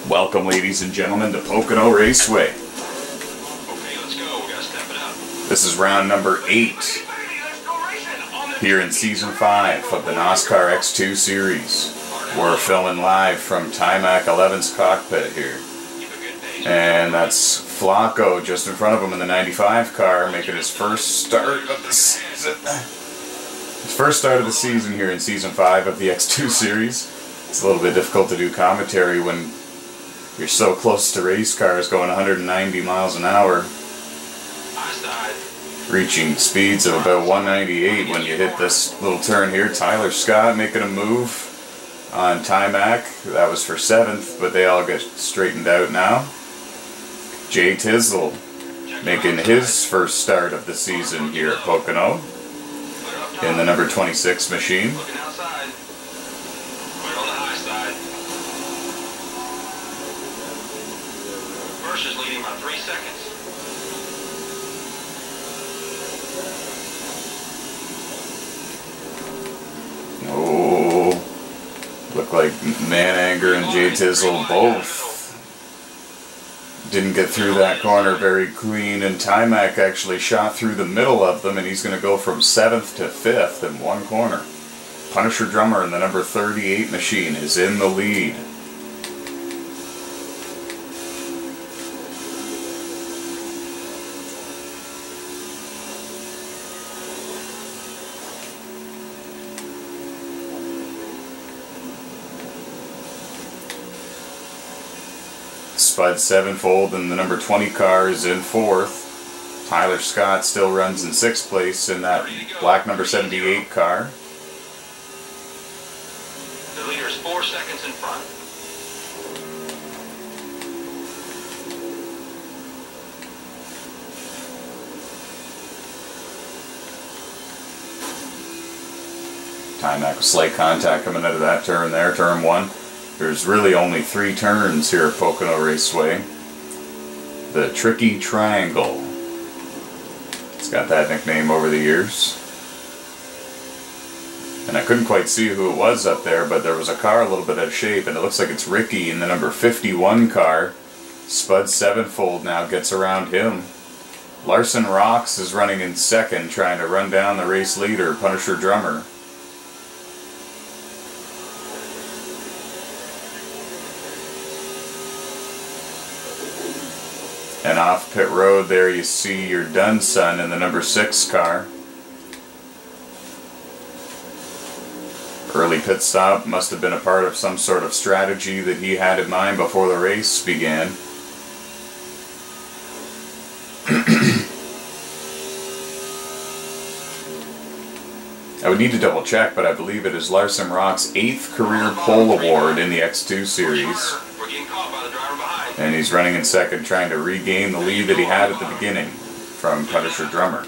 Welcome, ladies and gentlemen, to Pocono Raceway. Okay, let's go. We gotta step it up. This is round number 8 here in Season 5 of the NOSSCAR X2 Series. We're filming live from Timac 11's cockpit here. And that's Flacco just in front of him in the 95 car, making his first start of the season. His first start of the season here in Season 5 of the X2 Series. It's a little bit difficult to do commentary when you're so close to race cars going 190 miles an hour, reaching speeds of about 198 when you hit this little turn here. Tyler Scott making a move on Timac. That was for 7th, but they all get straightened out now. Jay Tizzle making his first start of the season here at Pocono in the number 26 machine. Is leading by 3 seconds. Oh, look like Mananger and Jay Tizzle both didn't get through that corner very clean, and Timac actually shot through the middle of them, and he's going to go from 7th to 5th in one corner. Punisher Drummer in the number 38 machine is in the lead. Spud 7-fold and the number 20 car is in 4th. Tyler Scott still runs in 6th place in that black number 78 car. The leader is 4 seconds in front. Timac with slight contact coming out of that turn there, turn 1. There's really only 3 turns here at Pocono Raceway. The Tricky Triangle. It's got that nickname over the years. And I couldn't quite see who it was up there, but there was a car a little bit out of shape, and it looks like it's Ricky in the number 51 car. Spud 7-fold now gets around him. Larson Rocks is running in 2nd, trying to run down the race leader, Punisher Drummer. And off pit road there you see your Dunson in the number 6 car. Early pit stop must have been a part of some sort of strategy that he had in mind before the race began. I would need to double check, but I believe it is Larson Rock's 8th career pole award in the X2 Series. And he's running in 2nd, trying to regain the lead that he had at the beginning from Punisher Drummer.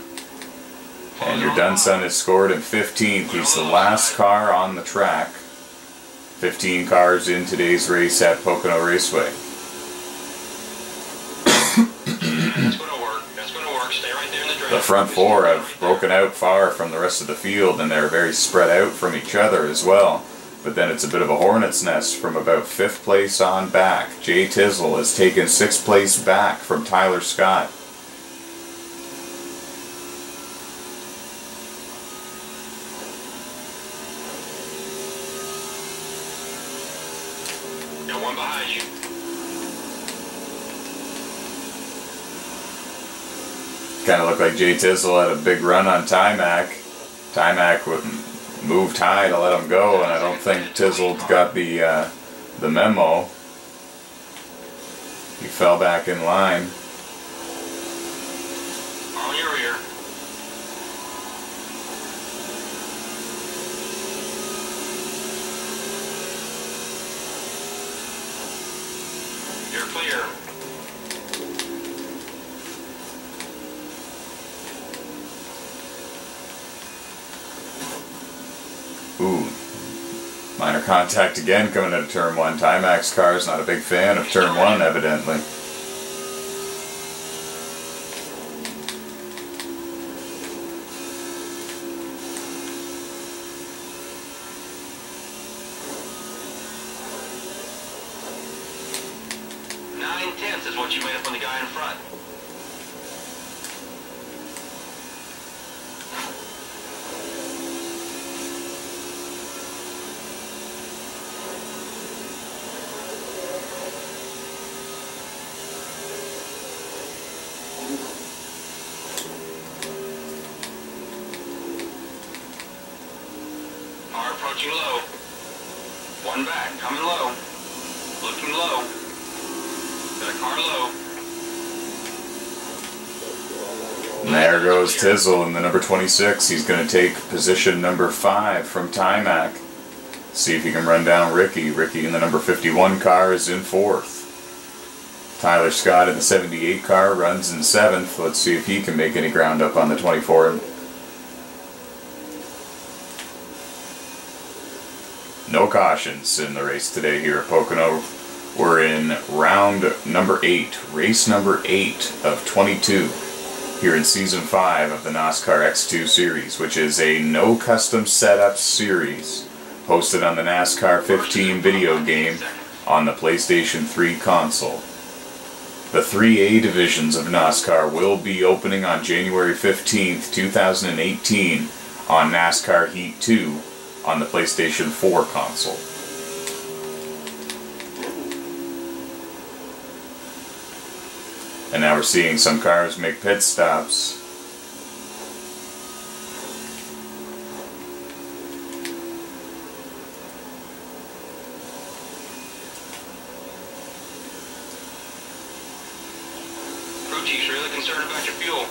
And your Dunson is scored in 15th. He's the last car on the track. 15 cars in today's race at Pocono Raceway. That's going to work. That's going to work. Stay right there in the draft. The front 4 have broken out far from the rest of the field, and they're very spread out from each other as well. But then it's a bit of a hornet's nest from about 5th place on back. Jay Tizzle has taken 6th place back from Tyler Scott. Got one behind you. Kind of looked like Jay Tizzle had a big run on Timac. Timac moved high to let him go, and I don't think Tizzle got the memo. He fell back in line. On your rear. You're clear. Ooh, minor contact again coming out of turn 1. Timac's car is not a big fan of turn 1, evidently. 9/10 is what you made up on the guy in front. Car approaching low. One back, coming low. Looking low. Got a car low. And there goes Tizzle in the number 26. He's going to take position number 5 from Timac. See if he can run down Ricky. Ricky in the number 51 car is in 4th. Tyler Scott in the 78 car runs in 7th. Let's see if he can make any ground up on the 24. No cautions in the race today here at Pocono. We're in round number 8, race number 8 of 22 here in season 5 of the NOSSCAR X2 Series, which is a no custom setup series hosted on the NASCAR 15 video game on the PlayStation 3 console. The 3A divisions of NASCAR will be opening on January 15th, 2018 on NASCAR Heat 2 on the PlayStation 4 console. And now we're seeing some cars make pit stops. Crew chief's really concerned about your fuel.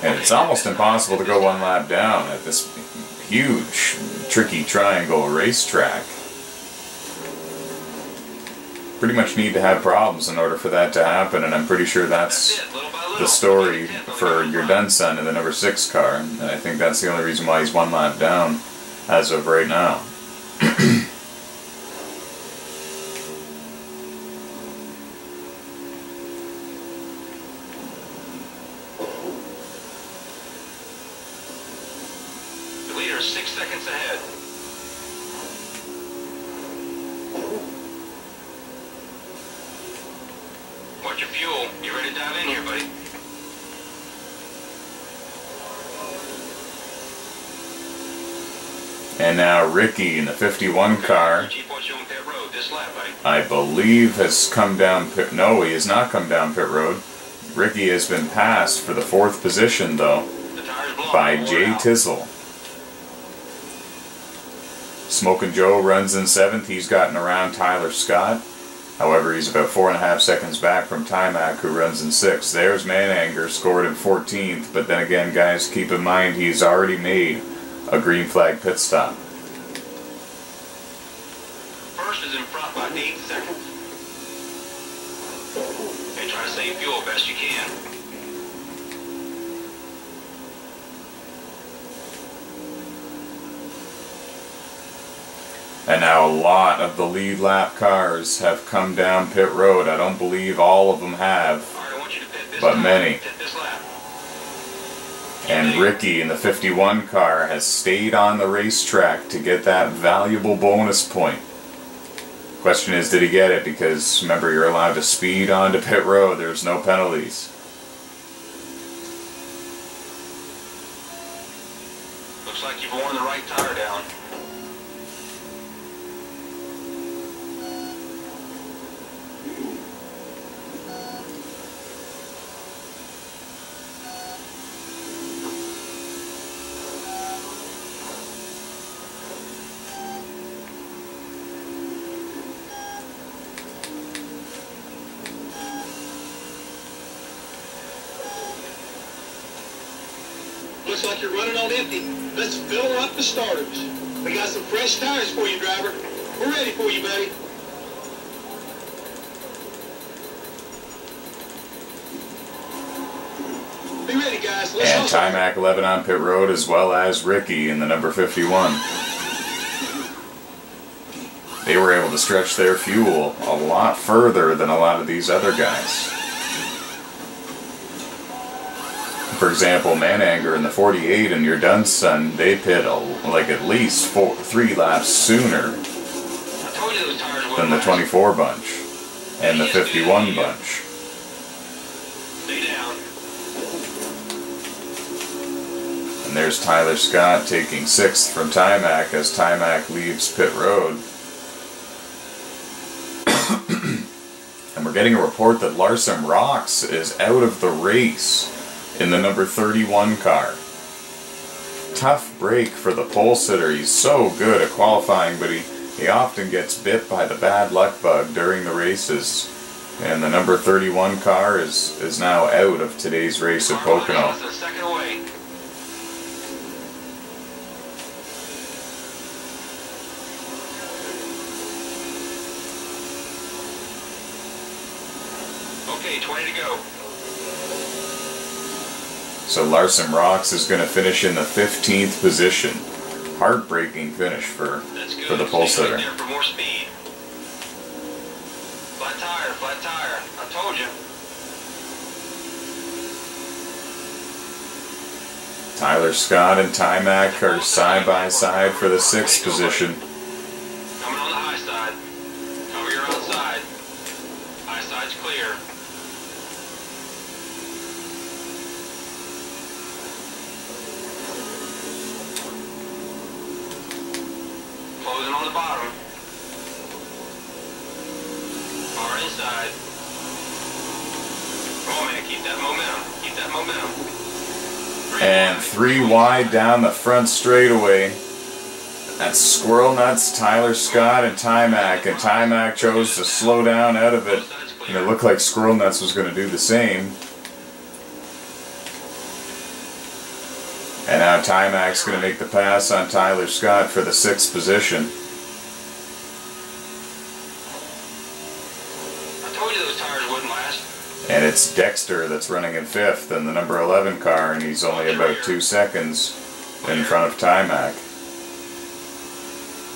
And it's almost impossible to go one lap down at this huge, tricky triangle racetrack. Pretty much need to have problems in order for that to happen, and I'm pretty sure that's the story for your done son in the number 6 car, and I think that's the only reason why he's one lap down as of right now. The leader is 6 seconds ahead. Watch your fuel. You ready to dive in here, buddy? And now Ricky in the 51 car, Chief wants you on pit road this lap, buddy. I believe has come down pit... No, he has not come down pit road. Ricky has been passed for the 4th position, though, The tire's blown. by We're Jay out. Tizzle. Smokin' Joe runs in 7th. He's gotten around Tyler Scott. However, he's about 4.5 seconds back from Timac, who runs in 6th. There's Mananger, scored in 14th. But then again, guys, keep in mind he's already made a green flag pit stop. First is in front by 8 seconds. And try to save fuel best you can. And now a lot of the lead lap cars have come down pit road. I don't believe all of them have, All right, I want you to pit this but lap. many. Pit this lap. And Ricky in the 51 car has stayed on the racetrack to get that valuable bonus point. Question is, did he get it? Because remember, you're allowed to speed onto pit road. There's no penalties. Looks like you've worn the right tire down. Looks like you're running on empty. Let's fill up the starters. We got some fresh tires for you, driver. We're ready for you, buddy. Be ready, guys. Let's And hustle. Timac 11 on pit road, as well as Ricky in the number 51. They were able to stretch their fuel a lot further than a lot of these other guys. For example, Mananger in the 48 and your done son, they pit like at least 3 laps sooner I told you those tires than the wouldn't last. 24 bunch. and the 51 bunch. Stay down. And there's Tyler Scott taking 6th from Timac as Timac leaves pit road. And we're getting a report that Larson Rocks is out of the race in the number 31 car. Tough break for the pole sitter. He's so good at qualifying, but he often gets bit by the bad luck bug during the races. And the number 31 car is now out of today's race at Pocono. Okay, 20 to go. So Larson Rocks is going to finish in the 15th position. Heartbreaking finish for the pole sitter. Right there for more speed. Flat tire. I told you. Tyler Scott and Timac are side by side for the 6th position. Coming on the high side. Cover your outside. High side's clear. Closing on the bottom. Far inside. Oh man, keep that momentum. Keep that momentum. And 3 wide down the front straightaway. That's Squirrel Nuts, Tyler Scott, and Timac. And Timac chose to slow down out of it. And it looked like Squirrel Nuts was going to do the same. And now Timac's going to make the pass on Tyler Scott for the 6th position. I told you those tires wouldn't last. And it's Dexter that's running in 5th in the number 11 car, and he's only about 2 seconds in front of Timac.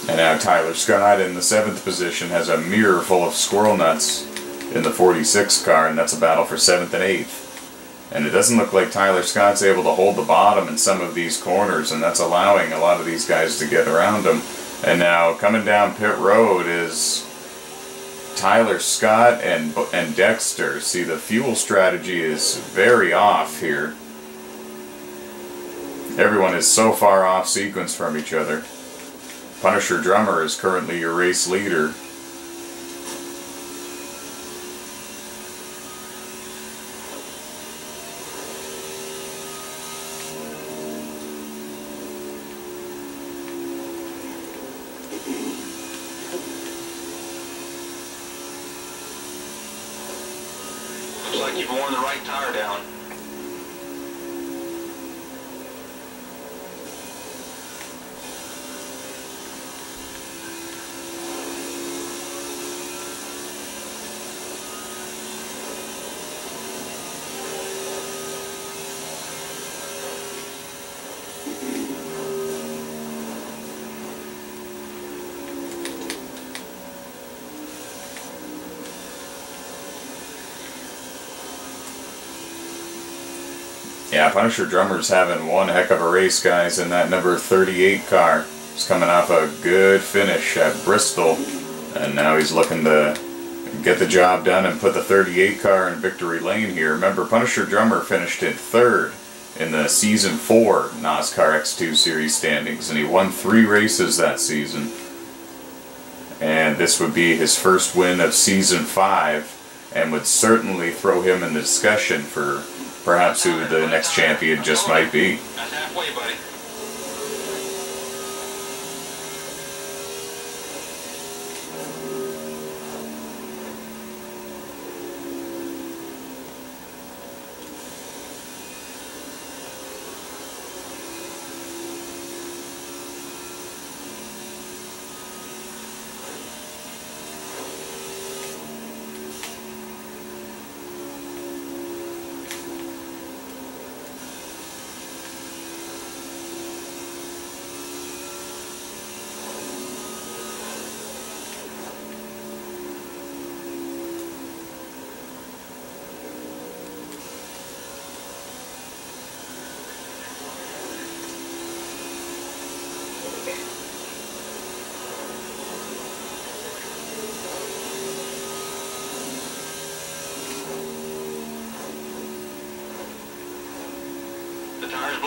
And now Tyler Scott in the 7th position has a mirror full of Squirrel Nuts in the 46 car, and that's a battle for 7th and 8th. And it doesn't look like Tyler Scott's able to hold the bottom in some of these corners, and that's allowing a lot of these guys to get around him. And now coming down pit road is Tyler Scott and Dexter. See, the fuel strategy is very off here. Everyone is so far off sequence from each other. Punisher Drummer is currently your race leader. Looks like you've worn the right tire down. Yeah, Punisher Drummer's having one heck of a race, guys, in that number 38 car. He's coming off a good finish at Bristol, and now he's looking to get the job done and put the 38 car in victory lane here. Remember, Punisher Drummer finished in 3rd in the Season 4 NOSSCAR X2 Series standings, and he won 3 races that season. And this would be his first win of Season 5, and would certainly throw him in the discussion for perhaps who the next champion just might be. That's halfway, buddy.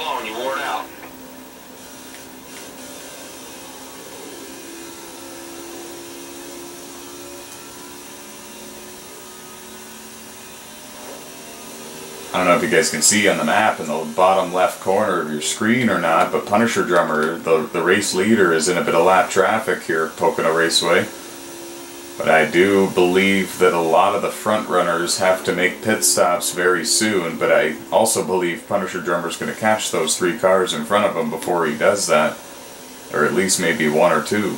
blowing. You wore it out. I don't know if you guys can see on the map in the bottom left corner of your screen or not, but Punisher Drummer, the race leader, is in a bit of lap traffic here at Pocono Raceway. But I do believe that a lot of the front runners have to make pit stops very soon, but I also believe Punisher Drummer's going to catch those 3 cars in front of him before he does that. Or at least maybe 1 or 2.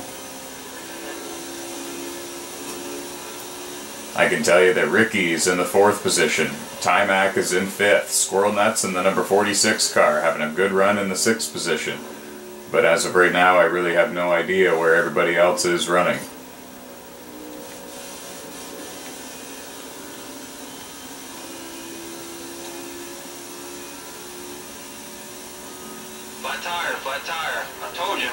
I can tell you that Ricky is in the 4th position. Timac is in 5th. Squirrel Nuts in the number 46 car having a good run in the 6th position. But as of right now, I really have no idea where everybody else is running. Flat tire, flat tire. I told you.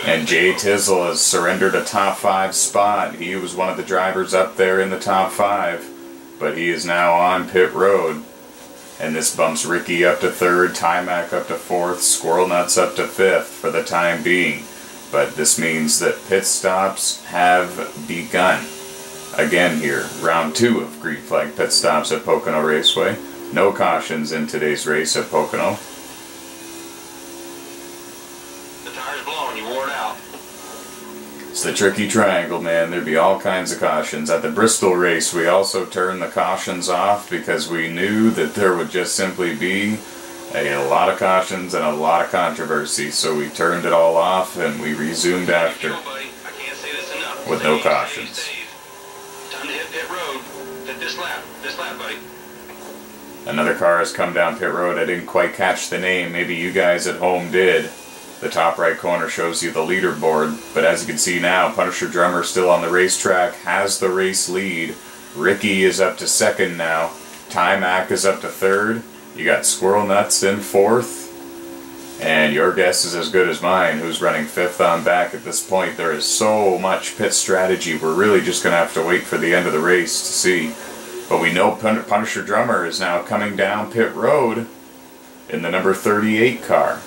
And Jay Tizzle has surrendered a top 5 spot. He was one of the drivers up there in the top 5, but he is now on pit road. And this bumps Ricky up to 3rd, Timac up to 4th, Squirrel Nuts up to 5th for the time being. But this means that pit stops have begun. Again here, round 2 of green flag pit stops at Pocono Raceway. No cautions in today's race at Pocono. It's the tricky triangle, man. There'd be all kinds of cautions. At the Bristol race, we also turned the cautions off because we knew that there would just simply be a lot of cautions and a lot of controversy. So we turned it all off and we resumed after with no cautions. Time to hit pit road. Hit this lap, buddy. Another car has come down pit road. I didn't quite catch the name. Maybe you guys at home did. The top right corner shows you the leaderboard, but as you can see now, Punisher Drummer still on the racetrack, has the race lead. Ricky is up to 2nd now. Timac is up to 3rd. You got Squirrel Nuts in 4th. And your guess is as good as mine, who's running 5th on back at this point. There is so much pit strategy, we're really just going to have to wait for the end of the race to see. But we know Punisher Drummer is now coming down pit road in the number 38 car.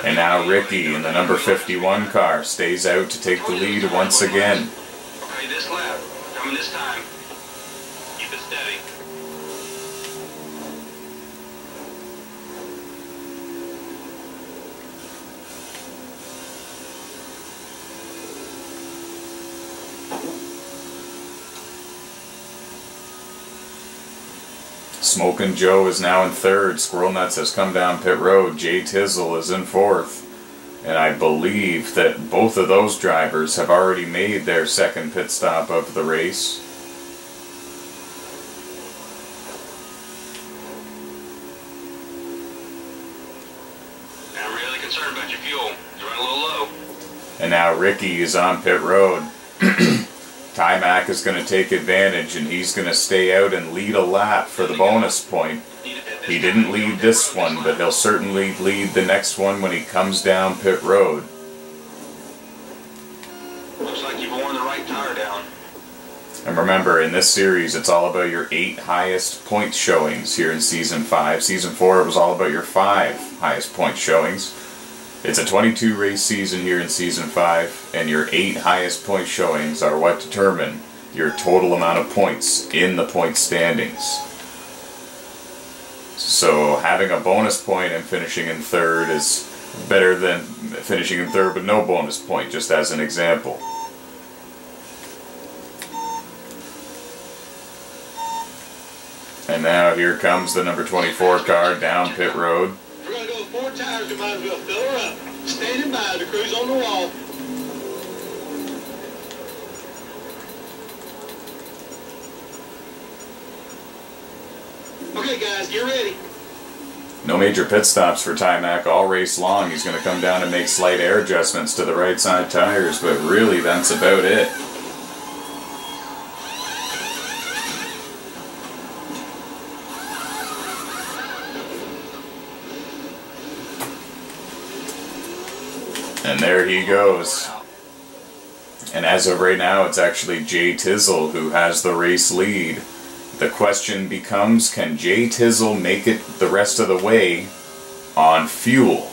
And now Ricky in the number 51 car stays out to take the lead once again. Okay, this lap. Coming this time. Keep it steady. Smokin' Joe is now in 3rd. Squirrel Nuts has come down pit road. Jay Tizzle is in 4th. And I believe that both of those drivers have already made their 2nd pit stop of the race. I'm really concerned about your fuel. You're running a little low. And now Ricky is on pit road. Timac is going to take advantage and he's going to stay out and lead a lap for the bonus point. He didn't lead this one, but he'll certainly lead the next one when he comes down pit road. Looks like you've worn the right tire down. And remember, in this series, it's all about your 8 highest point showings here in Season 5. Season 4, it was all about your 5 highest point showings. It's a 22 race season here in Season 5, and your 8 highest point showings are what determine your total amount of points in the point standings. So having a bonus point and finishing in 3rd is better than finishing in 3rd with no bonus point, just as an example. And now here comes the number 24 car down pit road. We're going to go with 4 tires, you might as well fill her up. Standing by, the crew's on the wall. Okay, guys, get ready. No major pit stops for Timac all race long. He's going to come down and make slight air adjustments to the right side tires, but really that's about it. And there he goes. And as of right now, it's actually Jay Tizzle who has the race lead. The question becomes, can Jay Tizzle make it the rest of the way on fuel?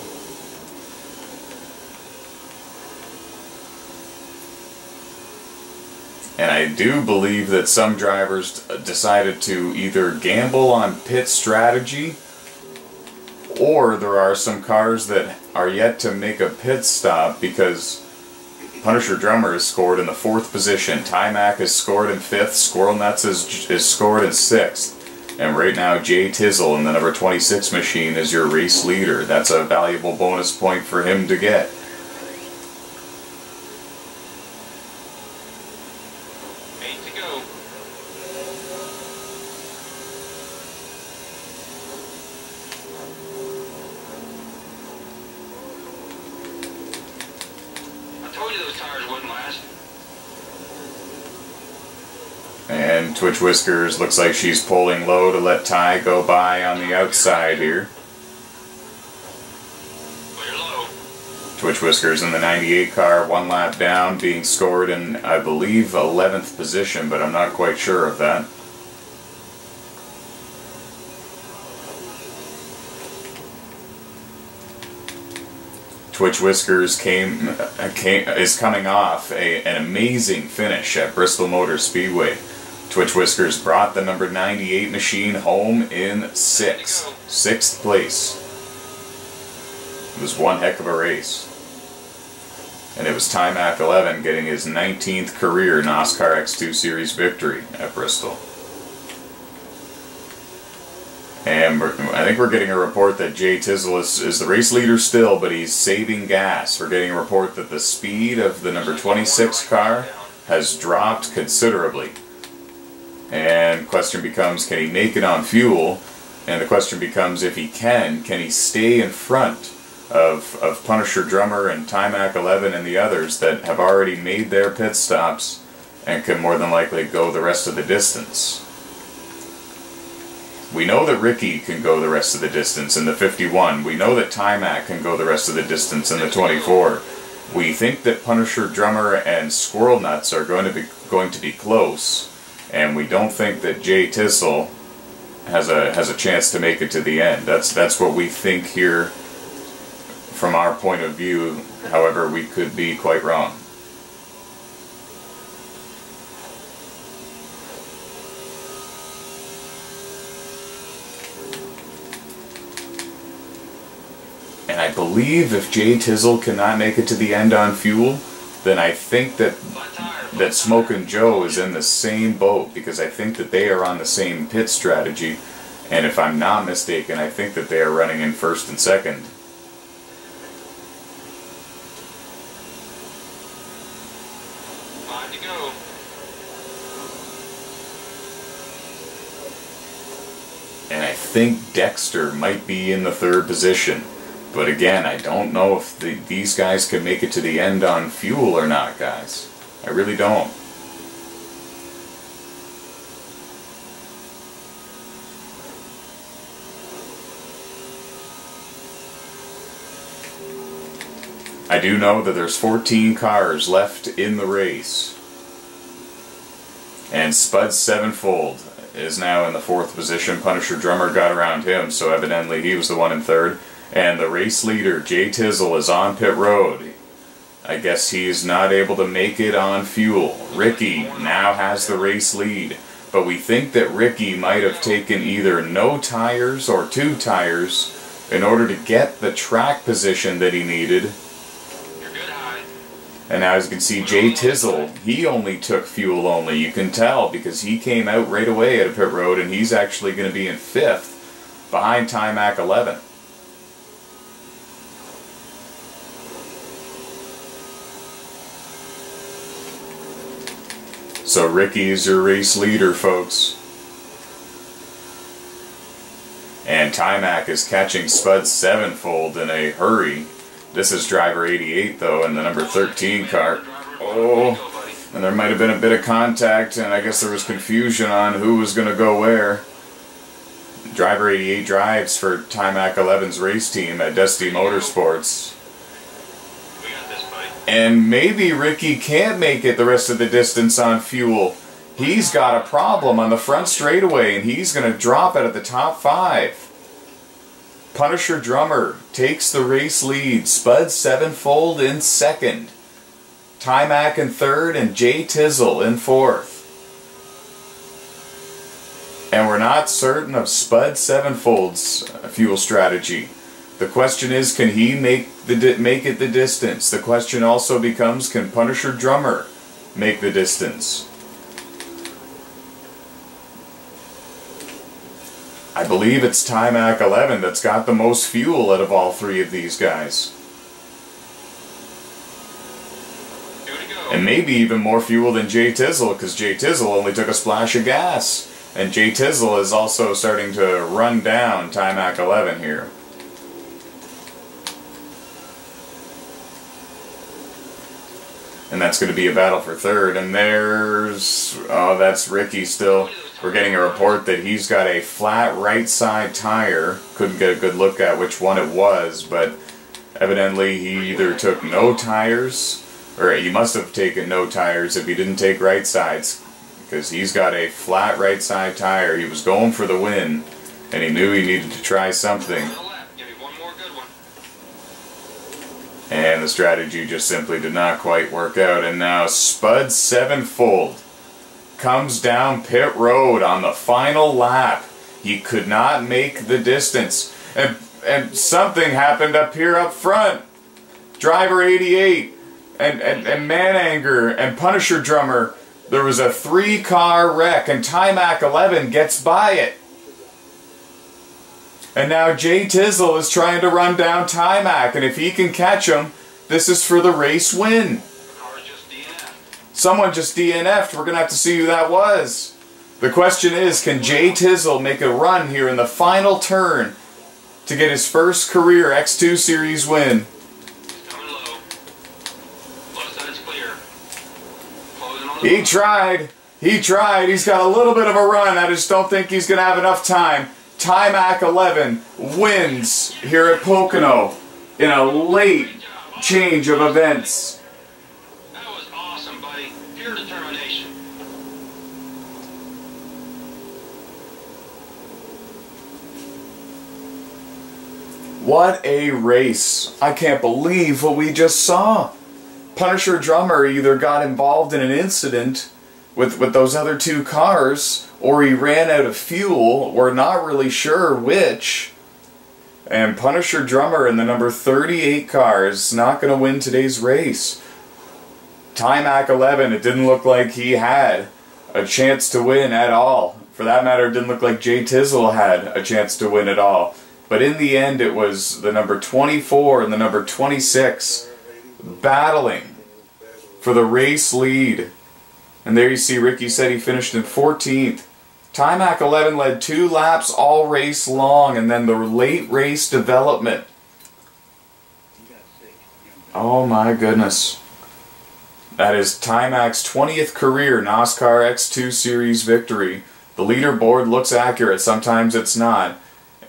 And I do believe that some drivers decided to either gamble on pit strategy, or there are some cars that are yet to make a pit stop because Punisher Drummer is scored in the 4th position, Timac is scored in 5th, Squirrel Nuts is scored in 6th, and right now Jay Tizzle in the number 26 machine is your race leader. That's a valuable bonus point for him to get. And Twitch Whiskers looks like she's pulling low to let Ty go by on the outside here. Twitch Whiskers in the 98 car, 1 lap down, being scored in, I believe, 11th position, but I'm not quite sure of that. Twitch Whiskers is coming off an amazing finish at Bristol Motor Speedway. Twitch Whiskers brought the number 98 machine home in 6th place. It was one heck of a race. And it was Timac 11 getting his 19th career NOSSCAR X2 Series victory at Bristol. And I think we're getting a report that Jay Tizzle is the race leader still, but he's saving gas. We're getting a report that the speed of the number 26 car has dropped considerably. And question becomes, can he make it on fuel? And the question becomes, if he can he stay in front of Punisher Drummer and Timac 11 and the others that have already made their pit stops and can more than likely go the rest of the distance? We know that Ricky can go the rest of the distance in the 51. We know that Timac can go the rest of the distance in the 24. We think that Punisher Drummer and Squirrel Nuts are going to be close, and we don't think that Jay Tizzle has a chance to make it to the end. That's what we think here from our point of view. However, we could be quite wrong. And I believe if Jay Tizzle cannot make it to the end on fuel, then I think that Smokin' Joe is in the same boat, because I think that they are on the same pit strategy. And if I'm not mistaken, I think that they are running in 1st and 2nd. And I think Dexter might be in the 3rd position. But again, I don't know if these guys can make it to the end on fuel or not, guys. I really don't. I do know that there's 14 cars left in the race. And Spud Sevenfold is now in the 4th position. Punisher Drummer got around him, so evidently he was the one in 3rd. And the race leader, Jay Tizzle, is on pit road. I guess he is not able to make it on fuel. Ricky now has the race lead. But we think that Ricky might have taken either no tires or 2 tires in order to get the track position that he needed. And now as you can see, Jay Tizzle, he only took fuel only. You can tell because he came out right away at a pit road, and he's actually going to be in 5th behind Timac 11. So Ricky is your race leader, folks. Timac is catching Spud Sevenfold in a hurry. This is driver 88 though, in the number 13 car. Oh, and there might have been a bit of contact, and I guess there was confusion on who was going to go where. Driver 88 drives for Timac 11's race team at Dusty Motorsports. And maybe Ricky can't make it the rest of the distance on fuel. He's got a problem on the front straightaway, and he's going to drop out of the top 5. Punisher Drummer takes the race lead. Spud Sevenfold in 2nd. Timac in 3rd, and Jay Tizzle in 4th. And we're not certain of Spud Sevenfold's fuel strategy. The question is, can he make it the distance? The question also becomes, can Punisher Drummer make the distance? I believe it's Timac 11 that's got the most fuel out of all 3 of these guys. And maybe even more fuel than Jay Tizzle, because Jay Tizzle only took a splash of gas. And Jay Tizzle is also starting to run down Timac 11 here. And that's going to be a battle for 3rd. And there's... oh, that's Ricky still. We're getting a report that he's got a flat right side tire. Couldn't get a good look at which one it was, but evidently he either took no tires, or he must have taken no tires if he didn't take right sides, because he's got a flat right side tire. He was going for the win, and he knew he needed to try something. And the strategy just simply did not quite work out. And now Spud Sevenfold comes down pit road on the final lap. He could not make the distance. And something happened up here up front. Driver 88 and Mananger and Punisher Drummer. There was a 3-car wreck, and Timac 11 gets by it. And now Jay Tizzle is trying to run down Timac, and if he can catch him, this is for the race win. Someone just DNF'd. We're going to have to see who that was. The question is, can Jay Tizzle make a run here in the final turn to get his first career X2 Series win? He tried. He tried. He's got a little bit of a run. I just don't think he's going to have enough time. Timac 11 wins here at Pocono in a late change of events. That was awesome, buddy. Pure determination. What a race. I can't believe what we just saw. Punisher Drummer either got involved in an incident with those other 2 cars, or he ran out of fuel. We're not really sure which. And Punisher Drummer in the number 38 car is not going to win today's race. Timac 11, it didn't look like he had a chance to win at all. For that matter, it didn't look like Jay Tizzle had a chance to win at all. But in the end, it was the number 24 and the number 26 battling for the race lead. And there you see Ricky said he finished in 14th. Timac 11 led 2 laps all race long, and then the late race development. Oh my goodness. That is Timac's 20th career NOSSCAR X2 Series victory. The leaderboard looks accurate, sometimes it's not.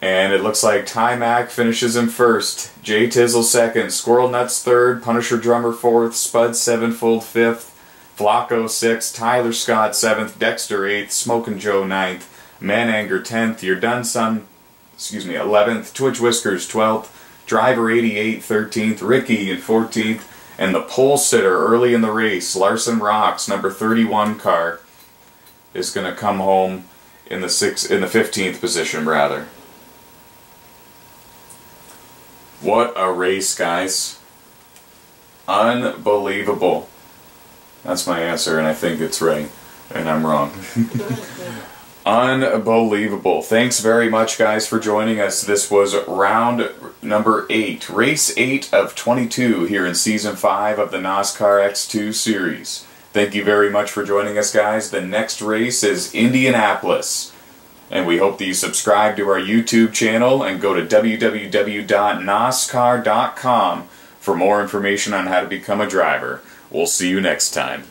And it looks like Timac finishes in 1st, Jay Tizzle 2nd, Squirrel Nuts 3rd, Punisher Drummer 4th, Spud Sevenfold 5th, Flacco 6th, Tyler Scott 7th, Dexter 8th, Smokin' Joe 9th, Mananger 10th, Your Done Son, 11th, Twitch Whiskers 12th, Driver 88 13th, Ricky in 14th, and the pole sitter early in the race, Larson Rocks, number 31 car, is going to come home in the 15th position rather. What a race, guys. Unbelievable. That's my answer, and I think it's right. And I'm wrong. Unbelievable. Thanks very much, guys, for joining us. This was round number 8. Race 8 of 22 here in Season 5 of the NOSSCAR X2 Series. Thank you very much for joining us, guys. The next race is Indianapolis. And we hope that you subscribe to our YouTube channel and go to www.noscar.com for more information on how to become a driver. We'll see you next time.